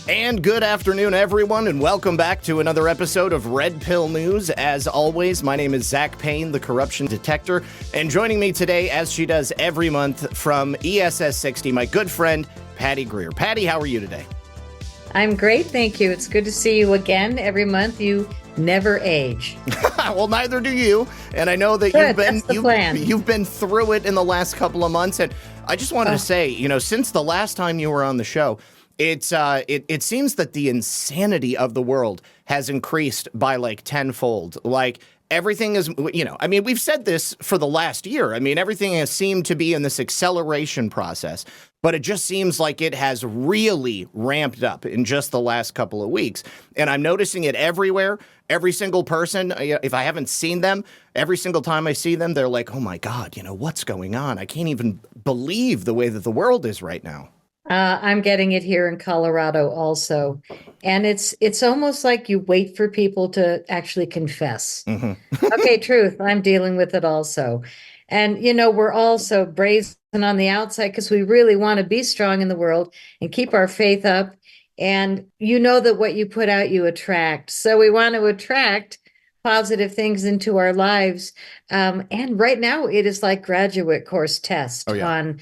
And good afternoon, everyone, and welcome back to another episode of Red Pill News. As always, my name is Zach Payne, the corruption detector, and joining me today, as she does every month from ESS60, my good friend, Patty Greer. Patty, how are you today? I'm great, thank you. It's good to see you again every month. You never age. Well, neither do you, and I know that you've been through it in the last couple of months, and I just wanted to say, since the last time you were on the show, it seems that the insanity of the world has increased by like tenfold. Like everything is, we've said this for the last year. I mean, everything has seemed to be in this acceleration process, but it just seems like it has really ramped up in just the last couple of weeks. And I'm noticing it everywhere. Every single person, if I haven't seen them, every single time I see them, they're like, oh my God, what's going on? I can't even believe the way that the world is right now. I'm getting it here in Colorado also. And it's almost like you wait for people to actually confess. Mm-hmm. Okay, truth, I'm dealing with it also. And, we're all so brazen on the outside because we really want to be strong in the world and keep our faith up. And you know that what you put out, you attract. So we want to attract positive things into our lives. And right now it is like graduate course test on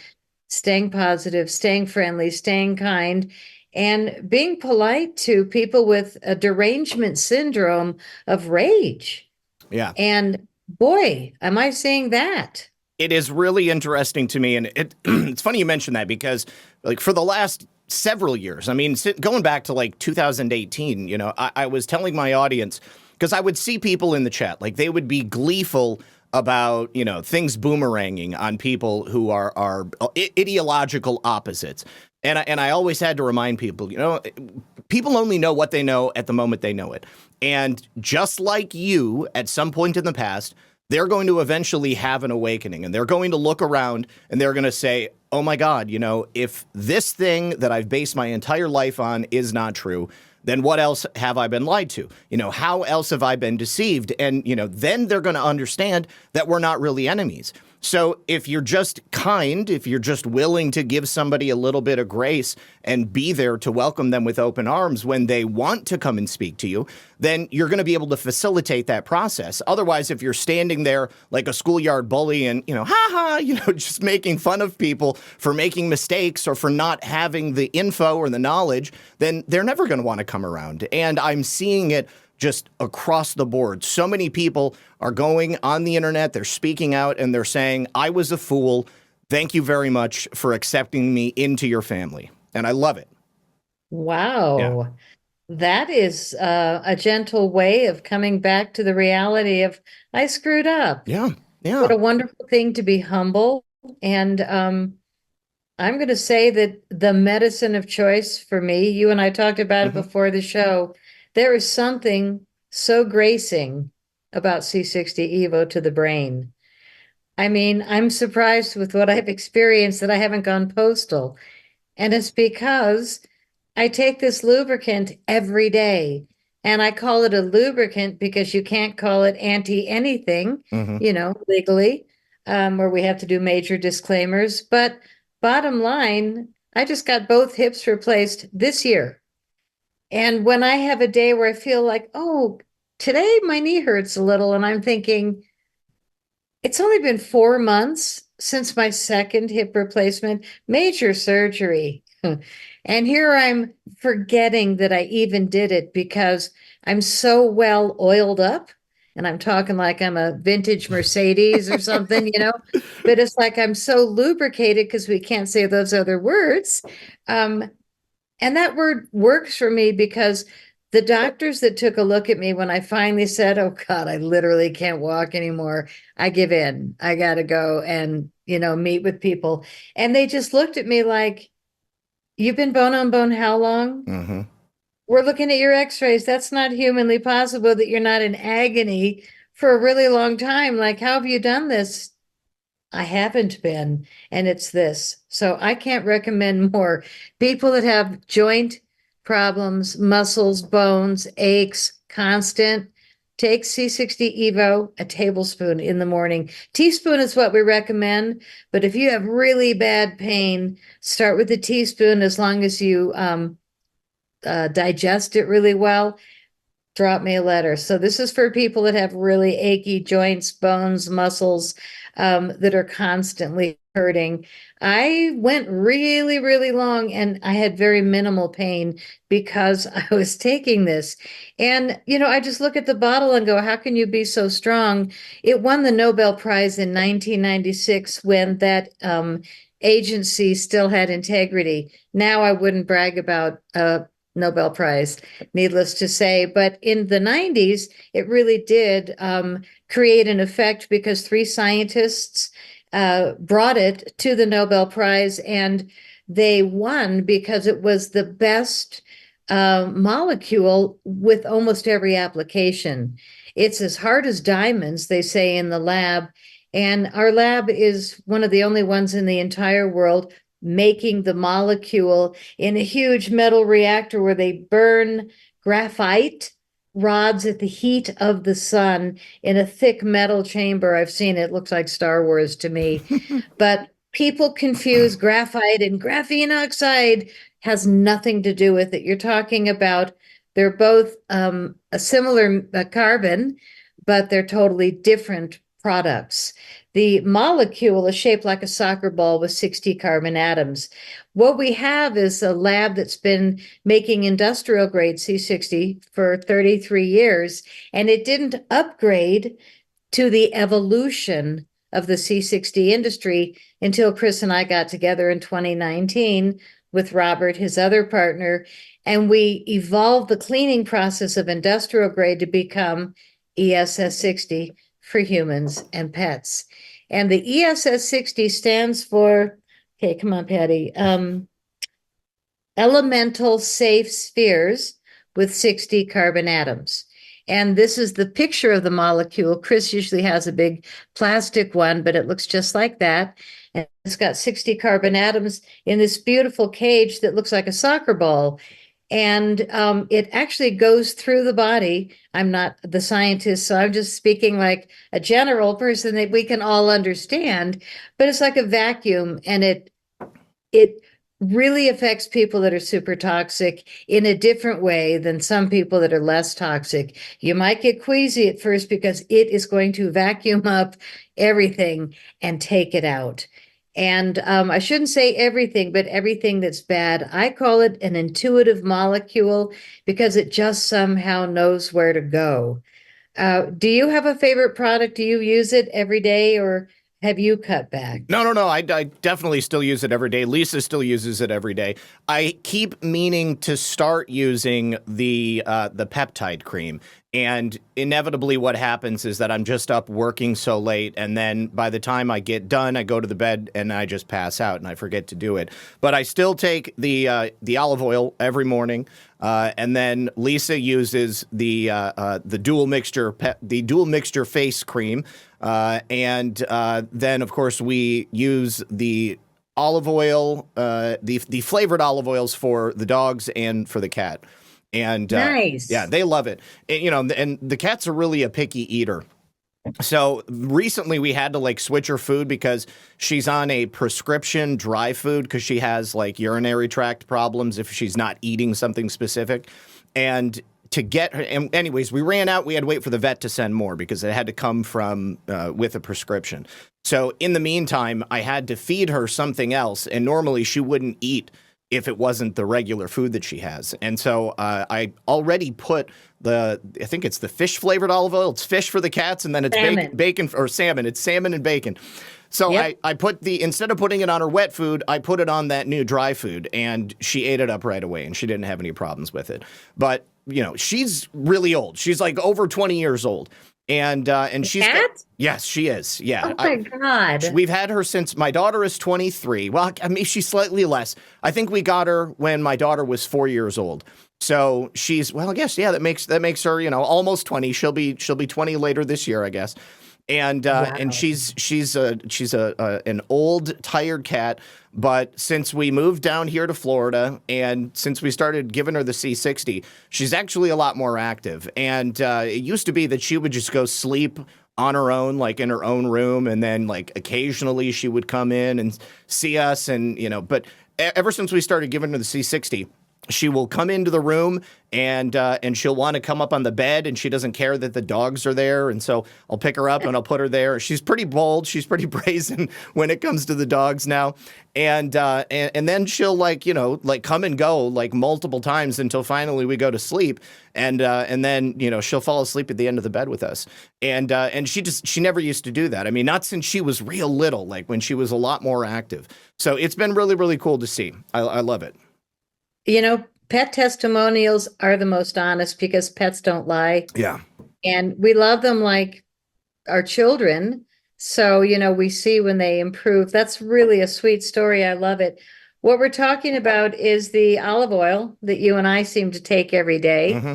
staying positive, staying friendly, staying kind, and being polite to people with a derangement syndrome of rage. Yeah. And boy, am I seeing that. It is really interesting to me. And it's funny you mentioned that because like for the last several years, I mean, going back to like 2018, I was telling my audience, because I would see people in the chat, like they would be gleeful about, things boomeranging on people who are ideological opposites. And I always had to remind people, people only know what they know at the moment they know it. And just like you, at some point in the past, they're going to eventually have an awakening and they're going to look around and they're going to say, oh my God, if this thing that I've based my entire life on is not true, then what else have I been lied to? How else have I been deceived? And, then they're going to understand that we're not really enemies. So if you're just kind, if you're just willing to give somebody a little bit of grace and be there to welcome them with open arms when they want to come and speak to you, then you're going to be able to facilitate that process. Otherwise, if you're standing there like a schoolyard bully and, just making fun of people for making mistakes or for not having the info or the knowledge, then they're never going to want to come around. And I'm seeing it just across the board. So many people are going on the internet, they're speaking out, and they're saying, I was a fool. Thank you very much for accepting me into your family. And I love it. Wow. Yeah. That is a gentle way of coming back to the reality of, I screwed up. Yeah. Yeah. What a wonderful thing to be humble. And I'm going to say that the medicine of choice for me, you and I talked about it before the show, there is something so gracing about C60 Evo to the brain. I mean, I'm surprised with what I've experienced that I haven't gone postal. And it's because I take this lubricant every day. And I call it a lubricant because you can't call it anti-anything, legally, or we have to do major disclaimers. But bottom line, I just got both hips replaced this year. And when I have a day where I feel like, oh, today my knee hurts a little, and I'm thinking, it's only been 4 months since my second hip replacement, major surgery. And here I'm forgetting that I even did it because I'm so well oiled up. And I'm talking like I'm a vintage Mercedes or something, but it's like I'm so lubricated because we can't say those other words. And that word works for me because the doctors that took a look at me when I finally said, oh God, I literally can't walk anymore. I give in. I got to go and, meet with people. And they just looked at me like, you've been bone on bone how long? Mm-hmm. We're looking at your x-rays. That's not humanly possible that you're not in agony for a really long time. Like, how have you done this? I haven't been, and it's this. So I can't recommend more. People that have joint problems, muscles, bones, aches, constant, take C60 Evo, a tablespoon in the morning. Teaspoon is what we recommend, but if you have really bad pain, start with a teaspoon as long as you digest it really well, drop me a letter. So this is for people that have really achy joints, bones, muscles, that are constantly hurting. I went really, really long and I had very minimal pain because I was taking this. And, I just look at the bottle and go, how can you be so strong? It won the Nobel Prize in 1996 when that agency still had integrity. Now I wouldn't brag about Nobel Prize, needless to say. But in the 90s, it really did create an effect because three scientists brought it to the Nobel Prize, and they won because it was the best molecule with almost every application. It's as hard as diamonds, they say in the lab. And our lab is one of the only ones in the entire world making the molecule in a huge metal reactor where they burn graphite rods at the heat of the sun in a thick metal chamber. I've seen it. It looks like Star Wars to me. But people confuse graphite and graphene oxide has nothing to do with it. You're talking about they're both a similar carbon, but they're totally different products. The molecule is shaped like a soccer ball with 60 carbon atoms. What we have is a lab that's been making industrial grade C60 for 33 years, and it didn't upgrade to the evolution of the C60 industry until Chris and I got together in 2019 with Robert, his other partner, and we evolved the cleaning process of industrial grade to become ESS60 for humans and pets. And the ESS60 stands for, okay, come on, Patty, elemental safe spheres with 60 carbon atoms. And this is the picture of the molecule. Chris usually has a big plastic one, but it looks just like that. And it's got 60 carbon atoms in this beautiful cage that looks like a soccer ball. And it actually goes through the body. I'm not the scientist, so I'm just speaking like a general person that we can all understand. But it's like a vacuum, and it really affects people that are super toxic in a different way than some people that are less toxic. You might get queasy at first because it is going to vacuum up everything and take it out. And I shouldn't say everything, but everything that's bad. I call it an intuitive molecule because it just somehow knows where to go. Do you have a favorite product? Do you use it every day, or have you cut back? No. I definitely still use it every day. Lisa still uses it every day. I keep meaning to start using the peptide cream. And inevitably what happens is that I'm just up working so late, and then by the time I get done, I go to the bed and I just pass out and I forget to do it. But I still take the olive oil every morning, and then Lisa uses the dual mixture face cream, and then of course we use the olive oil, the flavored olive oils for the dogs and for the cat. And Nice. yeah, they love it. And the cat's are really a picky eater. So recently we had to like switch her food because she's on a prescription dry food because she has like urinary tract problems if she's not eating something specific. And to get her, and anyways, we ran out. We had to wait for the vet to send more because it had to come from with a prescription. So in the meantime, I had to feed her something else. And normally she wouldn't eat if it wasn't the regular food that she has. And so I already put I think it's the fish flavored olive oil. It's fish for the cats, and then it's bacon or salmon. It's salmon and bacon. So yep. I put instead of putting it on her wet food, I put it on that new dry food, and she ate it up right away, and she didn't have any problems with it. But, she's really old. She's like over 20 years old. And she's yes, she is. Yeah. Oh my God. We've had her since my daughter is 23. Well, I mean, she's slightly less. I think we got her when my daughter was 4 years old. So she's, well, I guess, yeah, that makes her, almost 20. She'll be 20 later this year, I guess. And wow. And she's an old, tired cat. But since we moved down here to Florida and since we started giving her the C60, she's actually a lot more active. And it used to be that she would just go sleep on her own, like in her own room. And then like occasionally she would come in and see us. And, but ever since we started giving her the C60, she will come into the room and she'll want to come up on the bed, and she doesn't care that the dogs are there. And so I'll pick her up and I'll put her there. She's pretty bold. She's pretty brazen when it comes to the dogs now. And then she'll like come and go like multiple times until finally we go to sleep. And then, she'll fall asleep at the end of the bed with us. And she never used to do that. I mean, not since she was real little, like when she was a lot more active. So it's been really, really cool to see. I love it. Pet testimonials are the most honest because pets don't lie. Yeah. And we love them like our children. So, we see when they improve. That's really a sweet story. I love it. What we're talking about is the olive oil that you and I seem to take every day. Mm-hmm.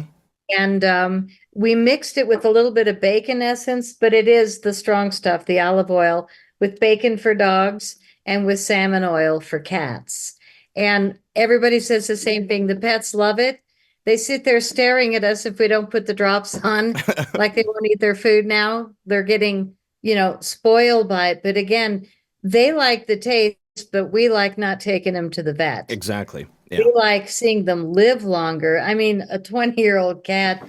And we mixed it with a little bit of bacon essence, but it is the strong stuff, the olive oil, with bacon for dogs and with salmon oil for cats. And everybody says the same thing. The pets love it. They sit there staring at us if we don't put the drops on, like they won't eat their food now. They're getting, spoiled by it. But again, they like the taste, but we like not taking them to the vet. Exactly. Yeah. We like seeing them live longer. I mean, a 20-year-old cat.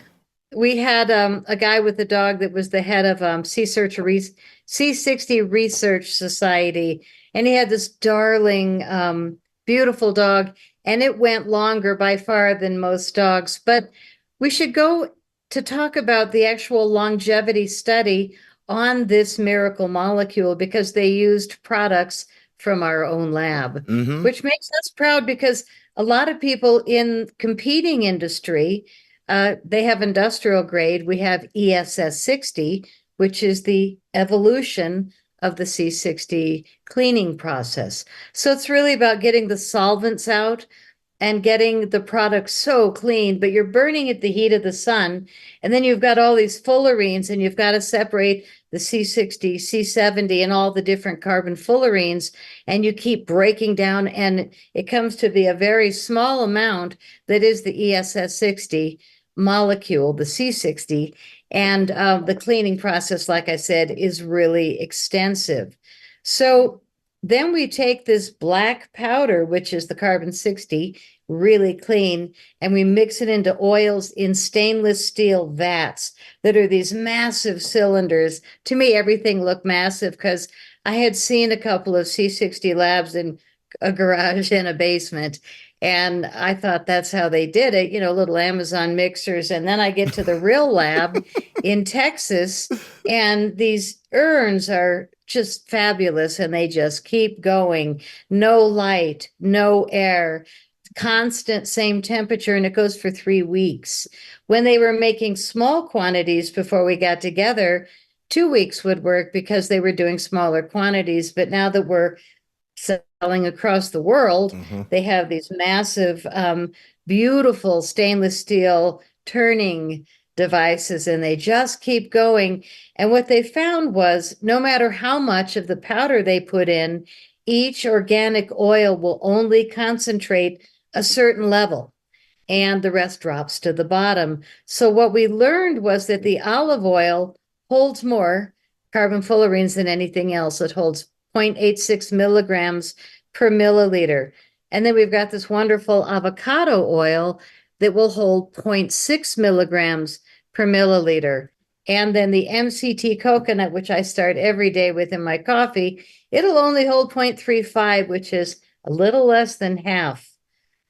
We had a guy with a dog that was the head of C60 Research Society, and he had this darling beautiful dog, and it went longer by far than most dogs. But we should go to talk about the actual longevity study on this miracle molecule, because they used products from our own lab, Mm-hmm. which makes us proud, because a lot of people in competing industry, they have industrial grade. We have ESS60, which is the evolution of the C60 cleaning process. So it's really about getting the solvents out and getting the product so clean, but you're burning at the heat of the sun. And then you've got all these fullerenes, and you've got to separate the C60, C70, and all the different carbon fullerenes. And you keep breaking down, and it comes to be a very small amount that is the ESS60 molecule, the C60. And the cleaning process, like I said, is really extensive. So then we take this black powder, which is the carbon 60, really clean, and we mix it into oils in stainless steel vats that are these massive cylinders. To me, everything looked massive because I had seen a couple of C60 labs in a garage and a basement. And I thought that's how they did it, little Amazon mixers. And then I get to the real lab in Texas, and these urns are just fabulous, and they just keep going. No light, no air, constant same temperature, and it goes for 3 weeks. When they were making small quantities before we got together, 2 weeks would work because they were doing smaller quantities. But now that we're selling across the world, Mm-hmm. they have these massive, beautiful stainless steel turning devices, and they just keep going. And what they found was no matter how much of the powder they put in, each organic oil will only concentrate a certain level, and the rest drops to the bottom. So what we learned was that the olive oil holds more carbon fullerenes than anything else. It holds 0.86 milligrams per milliliter. And then we've got this wonderful avocado oil that will hold 0.6 milligrams per milliliter. And then the MCT coconut, which I start every day with in my coffee, it'll only hold 0.35, which is a little less than half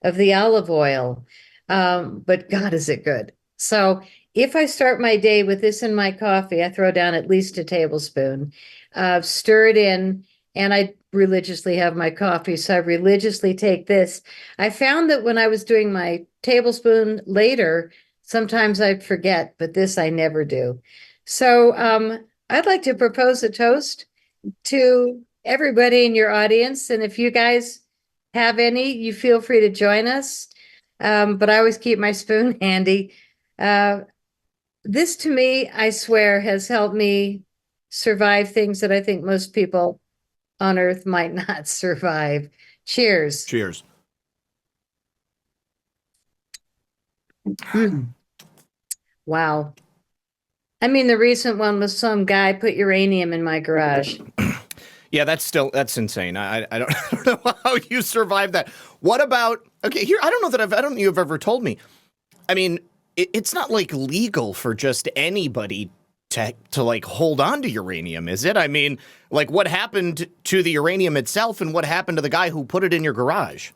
of the olive oil. But God, is it good. So if I start my day with this in my coffee, I throw down at least a tablespoon, stir it in, and I religiously have my coffee. So I religiously take this. I found that when I was doing my tablespoon later, sometimes I'd forget, but this I never do. So I'd like to propose a toast to everybody in your audience. And if you guys have any, you feel free to join us. But I always keep my spoon handy. This to me, I swear, has helped me survive things that I think most people on Earth might not survive. Cheers. Cheers. Mm. Wow. I mean, the recent one was some guy put uranium in my garage. Yeah, that's insane. I don't, I don't know how you survive that. What about, Okay, here I don't know that I don't think you've ever told me. I mean, it's not like legal for just anybody to like hold on to uranium, is it? I mean, like what happened to the uranium itself and what happened to the guy who put it in your garage?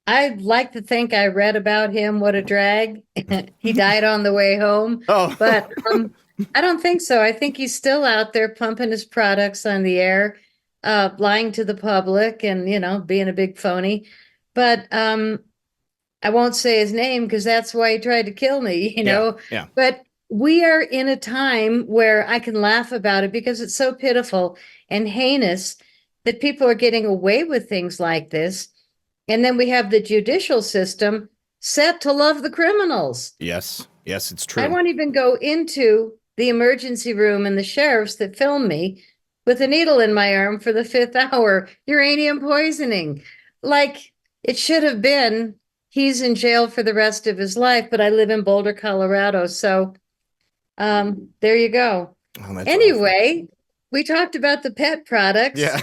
I'd like to think I read about him. What a drag. He died on the way home. Oh, But I don't think so. I think he's still out there pumping his products on the air, lying to the public and, being a big phony. But I won't say his name because that's why he tried to kill me, yeah, yeah. But we are in a time where I can laugh about it because it's so pitiful and heinous that people are getting away with things like this. And then we have the judicial system set to love the criminals. Yes, yes, it's I true. won't even go into the emergency room and the sheriffs that film me with a needle in my arm for the fifth hour, uranium poisoning. Like it should have been, he's in jail for the rest of his life, but I live in Boulder, Colorado. So there you go. Oh, that's Anyway, we talked about the pet products. Yeah.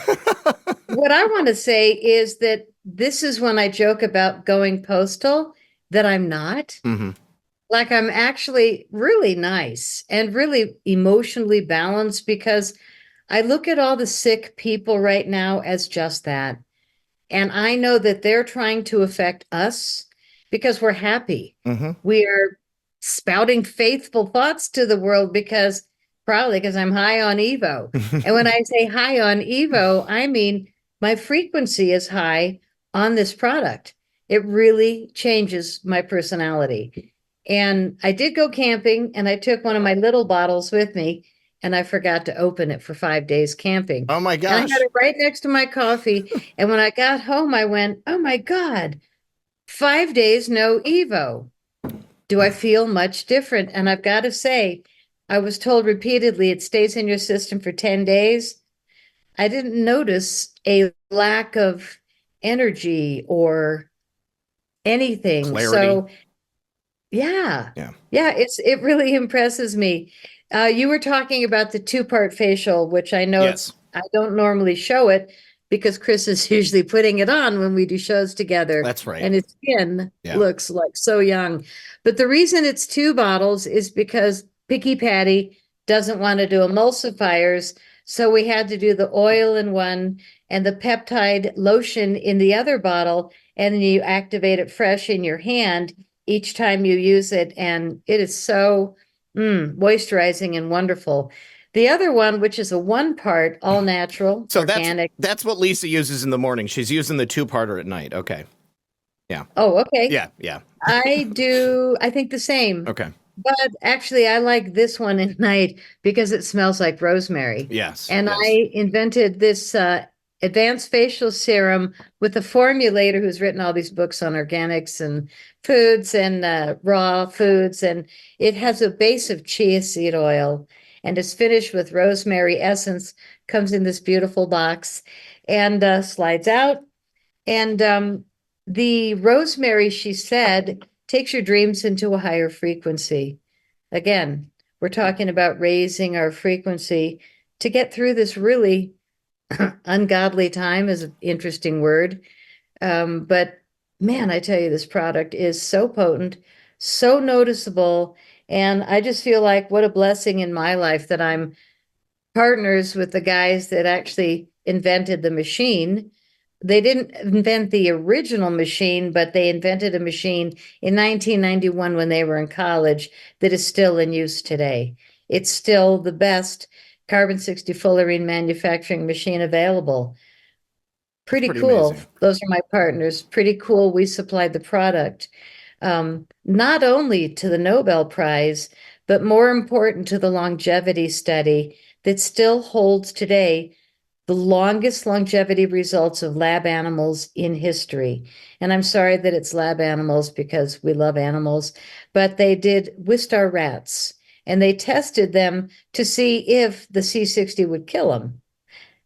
What I want to say is that this is when I joke about going postal, that I'm not. Mm-hmm. Like I'm actually really nice and really emotionally balanced because I look at all the sick people right now as just that. And I know that they're trying to affect us because we're happy. Mm-hmm. We are spouting faithful thoughts to the world because probably because I'm high on Evo. And when I say high on Evo, I mean my frequency is high on this product. It really changes my personality. And I did go camping and I took one of my little bottles with me and I forgot to open it for 5 days camping. Oh my And I gosh. had it right next to my coffee. And when I got home, I went, oh my God, 5 days, no Evo. Do I feel much different? And I've got to say, I was told repeatedly it stays in your system for 10 days. I didn't notice a lack of energy or anything. Clarity. So yeah. Yeah. Yeah, it really impresses me. You were talking about the two-part facial, which I know Yes. I don't normally show it because Chris is usually putting it on when we do shows together. That's right. And his skin Yeah. looks like so young. But the reason it's two bottles is because Picky Patty doesn't want to do emulsifiers. So we had to do the oil in one and the peptide lotion in the other bottle. And then you activate it fresh in your hand each time you use it. And it is so moisturizing and wonderful. The other one, which is a one part, all natural, So organic. that's what Lisa uses in the morning. She's using the two-parter at night. Okay. Yeah. Oh, okay. Yeah. Yeah. I think the same. Okay. But actually, I like this one at night because it smells like rosemary. Yes. And yes. I invented this advanced facial serum with a formulator who's written all these books on organics and foods and raw foods. And it has a base of chia seed oil and it's finished with rosemary essence, comes in this beautiful box and slides out. And the rosemary, she said, takes your dreams into a higher frequency. Again, we're talking about raising our frequency to get through this really ungodly time is an interesting word. But man, I tell you, this product is so potent, so noticeable. And I just feel like what a blessing in my life that I'm partners with the guys that actually invented the machine. They didn't invent the original machine, but they invented a machine in 1991 when they were in college that is still in use today. It's still the best carbon-60 fullerene manufacturing machine available. Pretty cool. Amazing. Those are my partners. Pretty cool. We supplied the product, not only to the Nobel Prize, but more important to the longevity study that still holds today the longest longevity results of lab animals in history. And I'm sorry that it's lab animals because we love animals, but they did Wistar rats and they tested them to see if the C60 would kill them.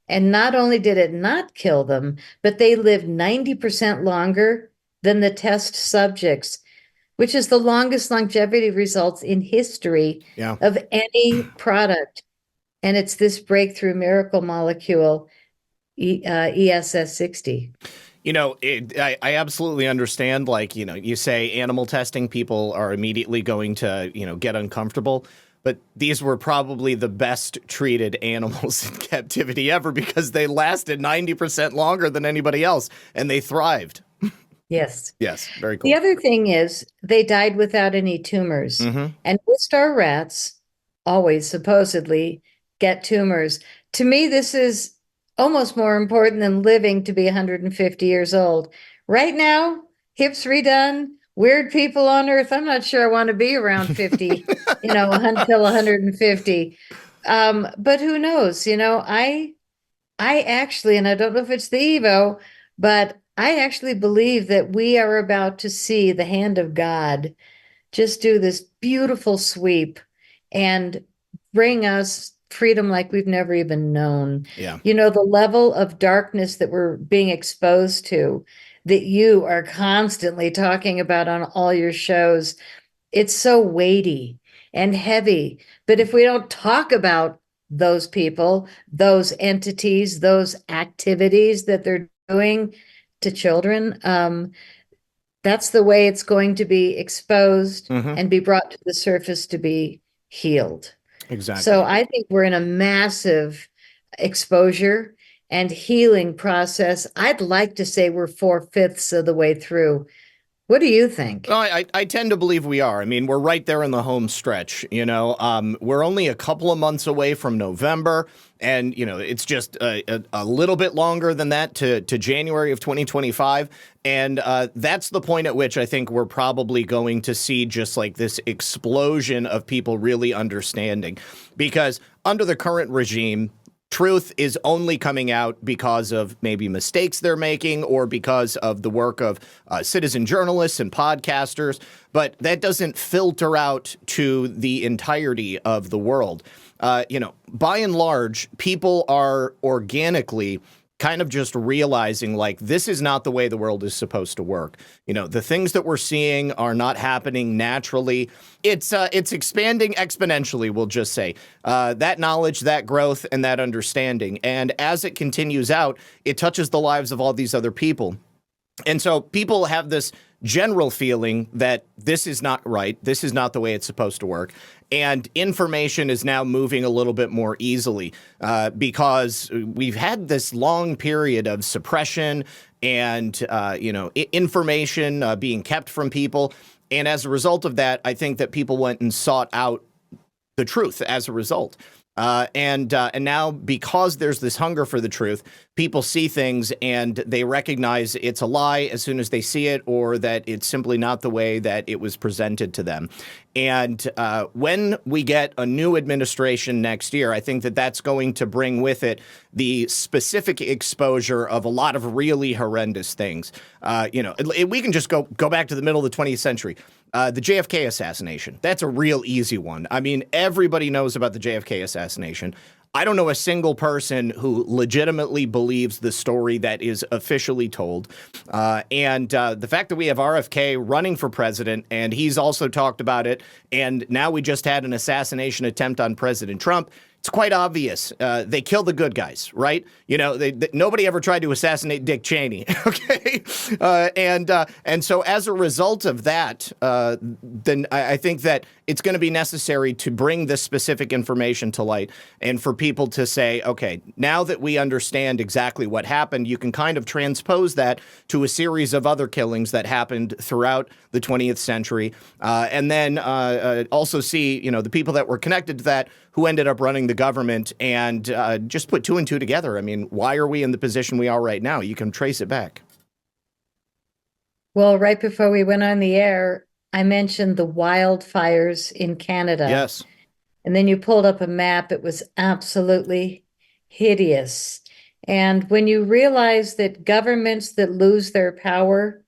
And not only did it not kill them, but they lived 90% longer than the test subjects, which is the longest longevity results in history of any product. And it's this breakthrough miracle molecule, ESS60. I absolutely understand. Like, you say animal testing, people are immediately going to, get uncomfortable. But these were probably the best treated animals in captivity ever because they lasted 90% longer than anybody else and they thrived. Yes. Yes, very The cool. other thing is they died without any tumors. Hmm. And Wistar rats always supposedly get tumors. To me, this is almost more important than living to be 150 years old. Right now, hips redone, weird people on earth. I'm not sure I want to be around 50, until 150. But who knows? I actually, and I don't know if it's the Evo, but I actually believe that we are about to see the hand of God just do this beautiful sweep and bring us freedom like we've never even known. Yeah. The level of darkness that we're being exposed to, that you are constantly talking about on all your shows, it's so weighty and heavy. But if we don't talk about those people, those entities, those activities that they're doing to children, that's the way it's going to be exposed Hmm. and be brought to the surface to be healed. So Exactly. I think we're in a massive exposure and healing process. I'd like to say we're 4/5 of the way through. What do you think? Well, I tend to believe we are. I mean, we're right there in the home stretch. We're only a couple of months away from November, and it's just a little bit longer than that to January of 2025, and that's the point at which I think we're probably going to see just like this explosion of people really understanding, because under the current regime, truth is only coming out because of maybe mistakes they're making or because of the work of citizen journalists and podcasters, but that doesn't filter out to the entirety of the world. By and large, people are organically kind of just realizing like this is not the way the world is supposed to work. The things that we're seeing are not happening naturally. It's expanding exponentially, we'll just say. That knowledge, that growth, and that understanding. And as it continues out, it touches the lives of all these other people. And so people have this general feeling that this is not right. This is not the way it's supposed to work. And information is now moving a little bit more easily because we've had this long period of suppression and, information being kept from people. And as a result of that, I think that people went and sought out the truth as a result. And now, because there's this hunger for the truth, people see things and they recognize it's a lie as soon as they see it, or that it's simply not the way that it was presented to them. And when we get a new administration next year, I think that that's going to bring with it the specific exposure of a lot of really horrendous things. We can just go back to the middle of the 20th century. The JFK assassination. That's a real easy one. I mean, everybody knows about the JFK assassination. I don't know a single person who legitimately believes the story that is officially told. And the fact that we have RFK running for president, and he's also talked about it, and now we just had an assassination attempt on President Trump. It's quite obvious. They kill the good guys, right? Nobody ever tried to assassinate Dick Cheney, okay? And so as a result of that, then I think that it's going to be necessary to bring this specific information to light and for people to say, okay, now that we understand exactly what happened, you can kind of transpose that to a series of other killings that happened throughout the 20th century. And then also see, the people that were connected to that who ended up running the government and just put two and two together. I mean, why are we in the position we are right now? You can trace it back. Well, right before we went on the air, I mentioned the wildfires in Canada. Yes. And then you pulled up a map. It was absolutely hideous. And when you realize that governments that lose their power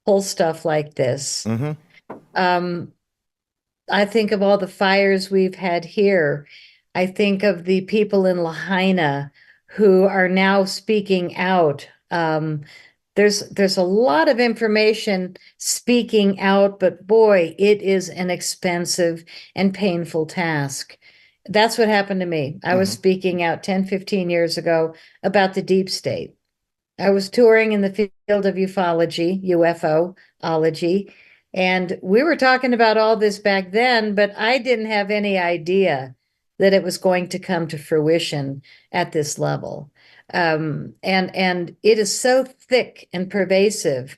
pull stuff like this, Mm-hmm. I think of all the fires we've had here. I think of the people in Lahaina who are now speaking out. There's a lot of information speaking out, but boy, it is an expensive and painful task. That's what happened to me. I was speaking out 10, 15 years ago about the deep state. I was touring in the field of ufology, UFOlogy, and we were talking about all this back then, but I didn't have any idea that it was going to come to fruition at this level. And it is so thick and pervasive.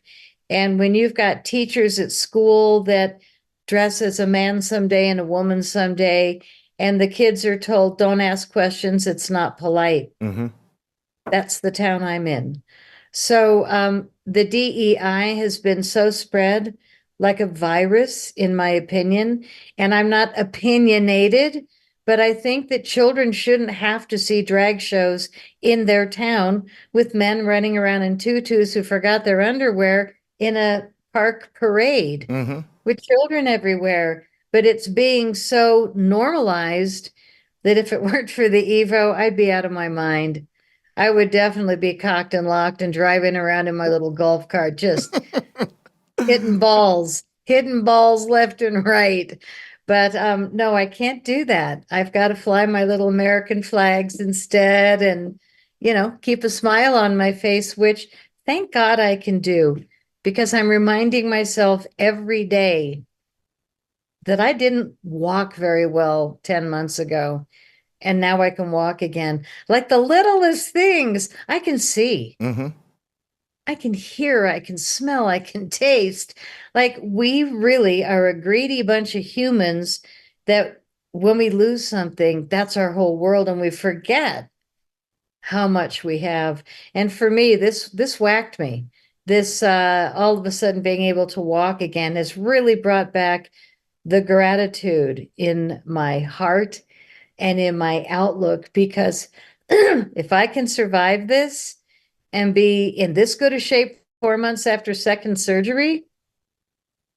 And when you've got teachers at school that dress as a man someday and a woman someday, and the kids are told, don't ask questions, it's not polite. Mm-hmm. That's the town I'm in. So the DEI has been so spread like a virus, in my opinion. And I'm not opinionated, but I think that children shouldn't have to see drag shows in their town with men running around in tutus who forgot their underwear in a park parade Mm-hmm. with children everywhere. But it's being so normalized that if it weren't for the Evo, I'd be out of my mind. I would definitely be cocked and locked and driving around in my little golf cart, just hitting balls left and right. But no, I can't do that. I've got to fly my little American flags instead and, keep a smile on my face, which thank God I can do because I'm reminding myself every day that I didn't walk very well 10 months ago. And now I can walk again. Like the littlest things I can see. Mm-hmm. I can hear, I can smell, I can taste. Like we really are a greedy bunch of humans that when we lose something, that's our whole world and we forget how much we have. And for me, this whacked me. This all of a sudden being able to walk again has really brought back the gratitude in my heart and in my outlook because if I can survive this and be in this good a shape 4 months after second surgery,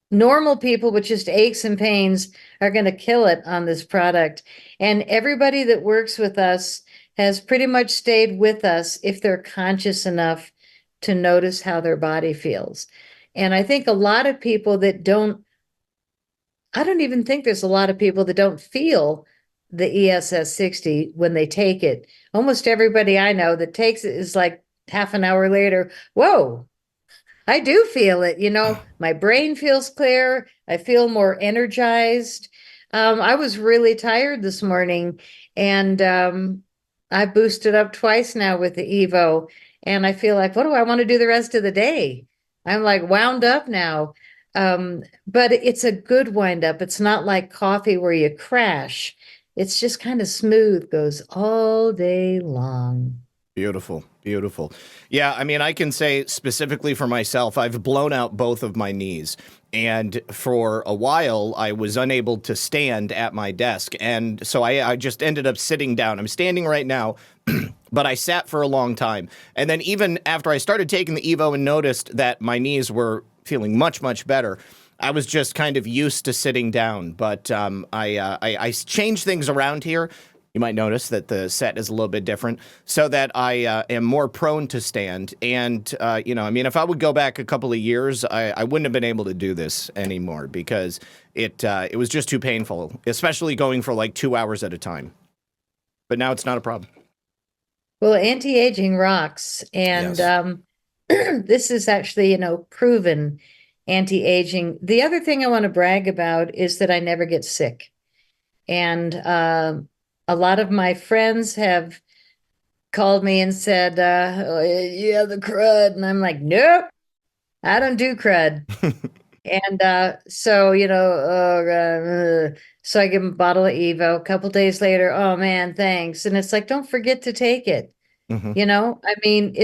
normal people with just aches and pains are going to kill it on this product. And everybody that works with us has pretty much stayed with us if they're conscious enough to notice how their body feels. And I think a lot of people that I don't even think there's a lot of people that don't feel the ESS60 when they take it. Almost everybody I know that takes it is like half an hour later, whoa, I do feel it. My brain feels clear. I feel more energized. I was really tired this morning and I boosted up twice now with the Evo. And I feel like, what do I want to do the rest of the day? I'm like wound up now. But it's a good wind up. It's not like coffee where you crash. It's just kind of smooth, goes all day long. Beautiful, beautiful. Yeah, I mean, I can say specifically for myself, I've blown out both of my knees. And for a while, I was unable to stand at my desk. And so I just ended up sitting down. I'm standing right now, but I sat for a long time. And then even after I started taking the Evo and noticed that my knees were feeling much, much better, I was just kind of used to sitting down. But I changed things around here. You might notice that the set is a little bit different so that I am more prone to stand. And, I mean, if I would go back a couple of years, I wouldn't have been able to do this anymore because it was just too painful, especially going for like 2 hours at a time. But now it's not a problem. Well, anti-aging rocks. And Yes. this is actually, proven anti-aging. The other thing I want to brag about is that I never get sick. And a lot of my friends have called me and said, oh, yeah, the crud. And I'm like, nope, I don't do crud. And so, so I give them a bottle of Evo. A couple days later, oh man, thanks. And it's like, don't forget to take it. Mm-hmm. I mean,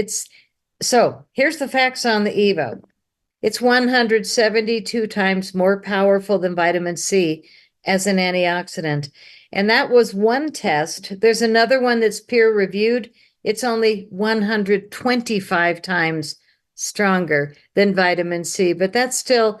so here's the facts on the Evo. It's 172 times more powerful than vitamin C as an antioxidant. And that was one test. There's another one that's peer reviewed. It's only 125 times stronger than vitamin C, but that's still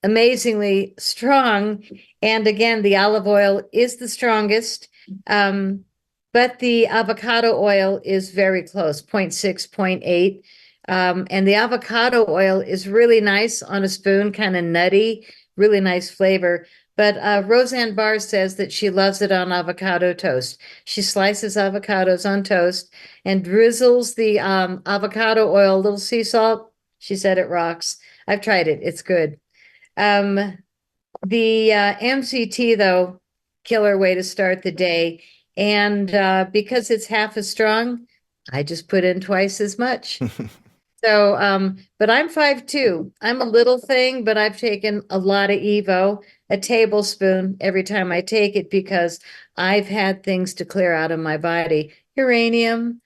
amazingly strong. And again, the olive oil is the strongest, but the avocado oil is very close, 0.6, 0.8. And the avocado oil is really nice on a spoon, kind of nutty, really nice flavor. But Roseanne Barr says that she loves it on avocado toast. She slices avocados on toast and drizzles the avocado oil, a little sea salt. She said it rocks. I've tried it. It's good. Um, the MCT, though, killer way to start the day. And because it's half as strong, I just put in twice as much. So, but I'm 5'2". I'm a little thing, but I've taken a lot of Evo, a tablespoon every time I take it because I've had things to clear out of my body. Uranium.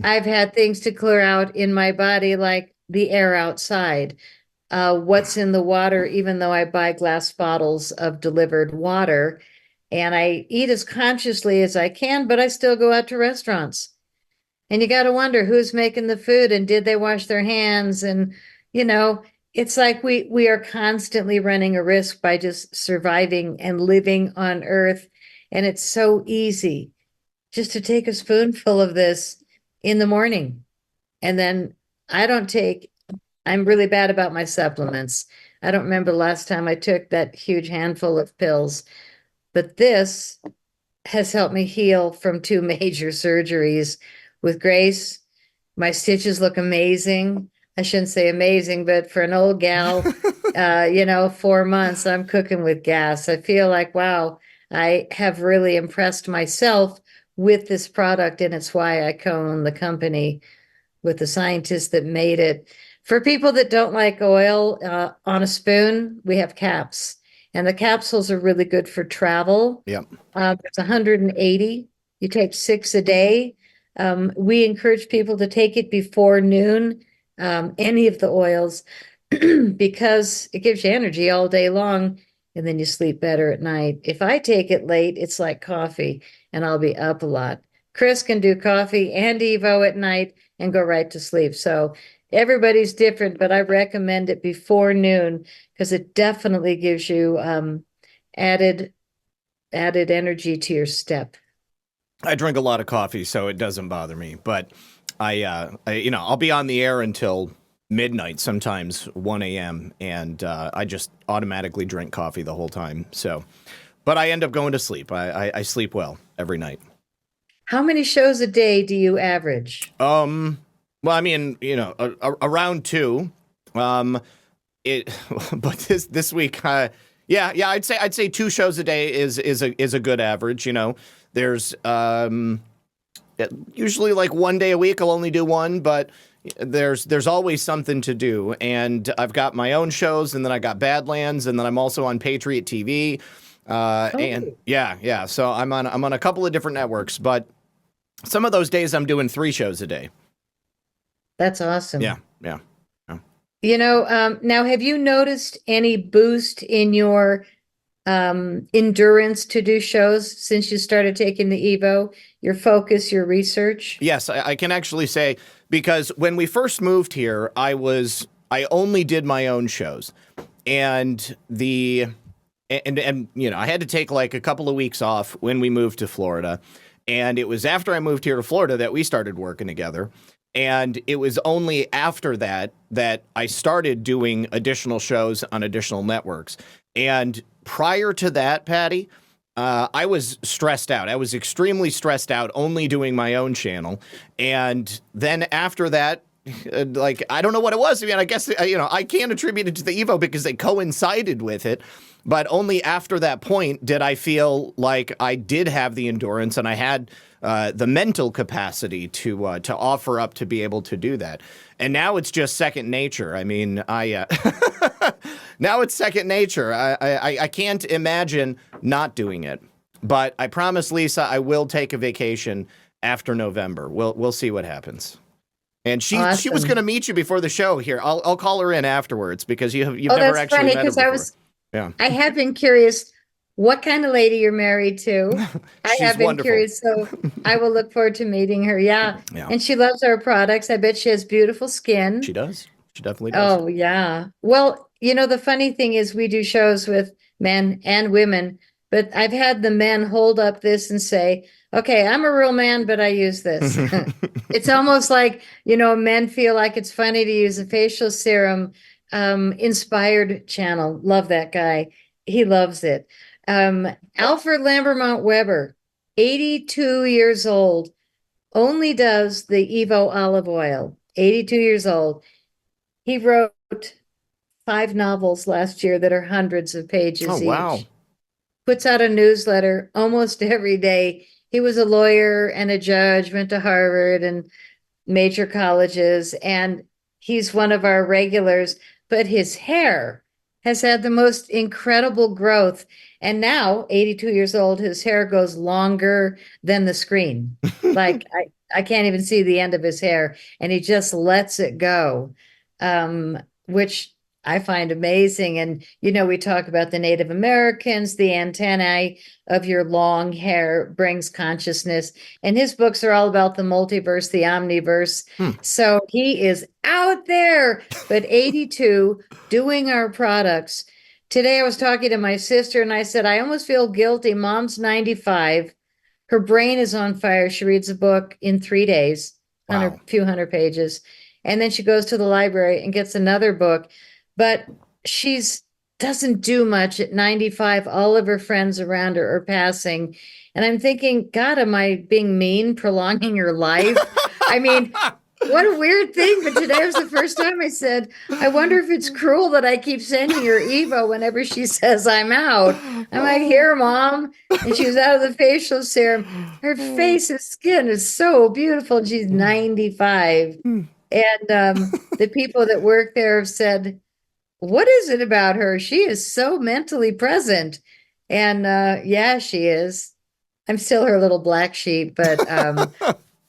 I've had things to clear out in my body, like the air outside, what's in the water, even though I buy glass bottles of delivered water. And I eat as consciously as I can, but I still go out to restaurants. And you got to wonder who's making the food and did they wash their hands? And, you know, it's like we are constantly running a risk by just surviving and living on Earth. And it's so easy just to take a spoonful of this in the morning. And then I don't take, I'm really bad about my supplements. I don't remember the last time I took that huge handful of pills, but this has helped me heal from 2 major surgeries with grace. My stitches look amazing. I shouldn't say amazing, but for an old gal, 4 months, I'm cooking with gas. I feel like, wow, I have really impressed myself with this product, and it's why I co-own the company with the scientists that made it. For people that don't like oil on a spoon, we have caps. And the capsules are really good for travel. Yep. It's 180. You take 6 a day. We encourage people to take it before noon, any of the oils, because it gives you energy all day long, and then you sleep better at night. If I take it late, it's like coffee, and I'll be up a lot. Chris can do coffee and Evo at night and go right to sleep. So everybody's different, but I recommend it before noon because it definitely gives you added energy to your step. I drink a lot of coffee, so it doesn't bother me. But I'll be on the air until midnight, sometimes 1 a.m., and I just automatically drink coffee the whole time. So, but I end up going to sleep. I sleep well every night. How many shows a day do you average? Well, I mean, around 2. But this week, I'd say 2 shows a day is a good average. There's usually like 1 day a week I'll only do 1, but there's always something to do. And I've got my own shows, and then I got Badlands, and then I'm also on Patriot TV. And yeah. So I'm on a couple of different networks, but some of those days I'm doing 3 shows a day. That's awesome. Yeah. Now have you noticed any boost in your endurance to do shows since you started taking the Evo, your focus, your research? Yes, I can actually say, because when we first moved here, I only did my own shows, and I had to take like a couple of weeks off when we moved to Florida. And it was after I moved here to Florida that we started working together. And it was only after that I started doing additional shows on additional networks. And prior to that, Patty, I was stressed out. I was extremely stressed out only doing my own channel. And then after that, I don't know what it was. I mean, I guess, I can't attribute it to the Evo because they coincided with it. But only after that point did I feel like I did have the endurance and I had the mental capacity to offer up to be able to do that. And now it's just second nature. I mean, now it's second nature. I can't imagine not doing it. But I promise, Lisa, I will take a vacation after November. We'll see what happens. And she was going to meet you before the show here. I'll call her in afterwards because you've never actually met her before. I have been curious what kind of lady you're married to. I have been wonderful. Curious, so I will look forward to meeting her. Yeah. And she loves our products. I bet she has beautiful skin. She does. She definitely does. Oh, yeah. Well, the funny thing is we do shows with men and women, but I've had the men hold up this and say, okay, I'm a real man, but I use this. It's almost like, men feel like it's funny to use a facial serum inspired channel. Love that guy. he loves it. Alfred Lambermont Weber, 82 years old, only does the Evo olive oil. 82 years old. He wrote 5 novels last year that are hundreds of Oh, pages wow. each. Puts out a newsletter almost every day. He was a lawyer and a judge, went to Harvard and major colleges, and he's one of our regulars, but his hair has had the most incredible growth. And now, 82 years old, his hair goes longer than the screen. Like I can't even see the end of his hair, and he just lets it go, which I find amazing. And, we talk about the Native Americans, the antennae of your long hair brings consciousness. And his books are all about the multiverse, the omniverse. So he is out there, but 82 doing our products. Today I was talking to my sister and I said, I almost feel guilty. Mom's 95. Her brain is on fire. She reads a book in 3 days, Wow. few hundred pages. And then she goes to the library and gets another book. But she's doesn't do much at 95. All of her friends around her are passing. And I'm thinking, God, am I being mean, prolonging her life? I mean, what a weird thing. But today was the first time I said, I wonder if it's cruel that I keep sending her Evo whenever she says I'm out. I'm like, here, Mom. And she was out of the facial serum. Her face and skin is so beautiful. And she's 95. And the people that work there have said, what is it about her? She is so mentally present. And yeah, she is. I'm still her little black sheep, but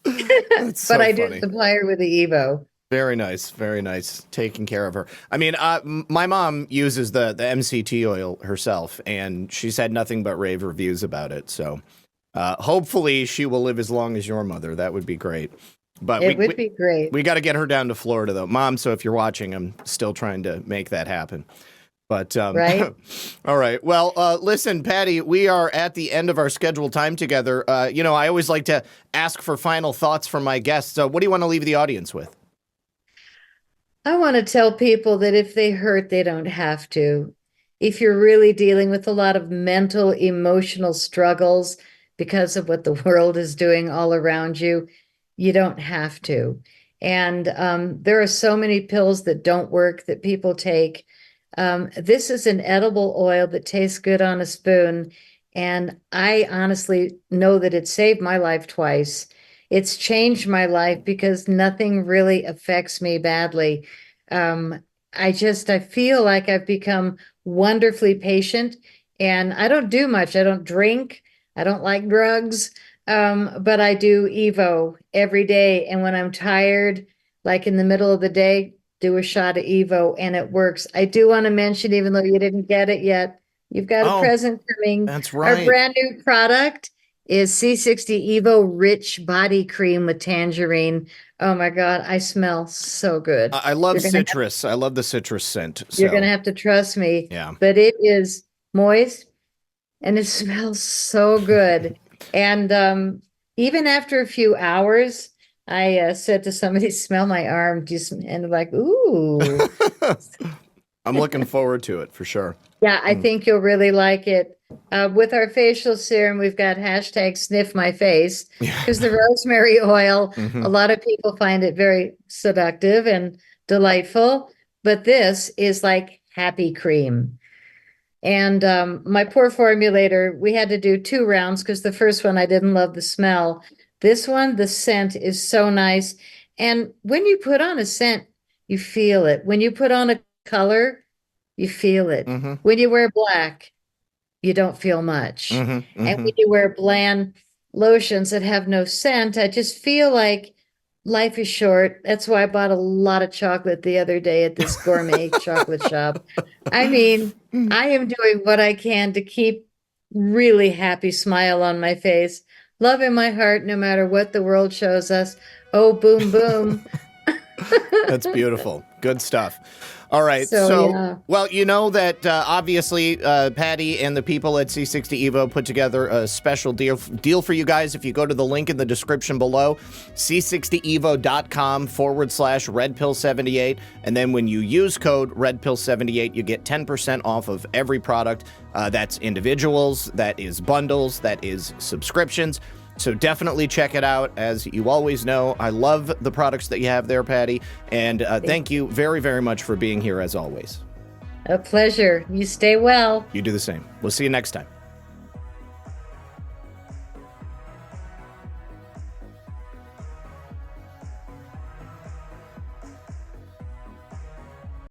That's so but I do funny. supply her with the Evo. Very nice, very nice. Taking care of her. I mean, my mom uses the MCT oil herself, and she's had nothing but rave reviews about it. So hopefully she will live as long as your mother. That would be great. But It would be great. we got to get her down to Florida, though. Mom, so if you're watching, I'm still trying to make that happen. But Right? all right. Well, listen, Patty, we are at the end of our scheduled time together. I always like to ask for final thoughts from my guests. So what do you want to leave the audience with? I want to tell people that if they hurt, they don't have to. If you're really dealing with a lot of mental, emotional struggles because of what the world is doing all around you, you don't have to. And there are so many pills that don't work that people take. This is an edible oil that tastes good on a spoon. And I honestly know that it saved my life twice. It's changed my life because nothing really affects me badly. Um, I feel like I've become wonderfully patient, and I don't do much. I don't drink. I don't like drugs. But I do Evo every day. And when I'm tired, like in the middle of the day, do a shot of Evo and it works. I do want to mention, even though you didn't get it yet, you've got a Oh, present coming. that's Our right. brand new product is C60 Evo Rich Body Cream with tangerine. Oh my God, I smell so good. I love You're gonna have, citrus. I love the citrus scent. you're gonna So, have to trust me, yeah. but it is moist and it smells so good. And even after a few hours, I said to somebody, "Smell my arm," and they're like, "Ooh." I'm looking forward to it for sure. Yeah, I think you'll really like it. With our facial serum, we've got hashtag sniff my face Yeah. because the rosemary oil, Mhm. a lot of people find it very seductive and delightful, but this is like happy cream. And my poor formulator, we had to do 2 rounds because the first one I didn't love the smell. This one, the scent is so nice. And when you put on a scent, you feel it. When you put on a color, you feel it. Mhm. When you wear black, you don't feel much. Mhm. And Mhm. when you wear bland lotions that have no scent, I just feel like life is short. That's why I bought a lot of chocolate the other day at this gourmet chocolate shop. I mean, I am doing what I can to keep really happy smile on my face, love in my heart, no matter what the world shows us. Oh, boom, boom. That's beautiful. Good stuff. All right. So, yeah. Well, you know that obviously Patty and the people at C60 Evo put together a special deal for you guys. If you go to the link in the description below, c60evo.com/redpill78. And then when you use code redpill78, you get 10% off of every product. That's individuals, that is bundles, that is subscriptions. So definitely check it out. As you always know, I love the products that you have there, Patty. And thank you very, very much for being here as always. A pleasure. You stay well. You do the same. We'll see you next time.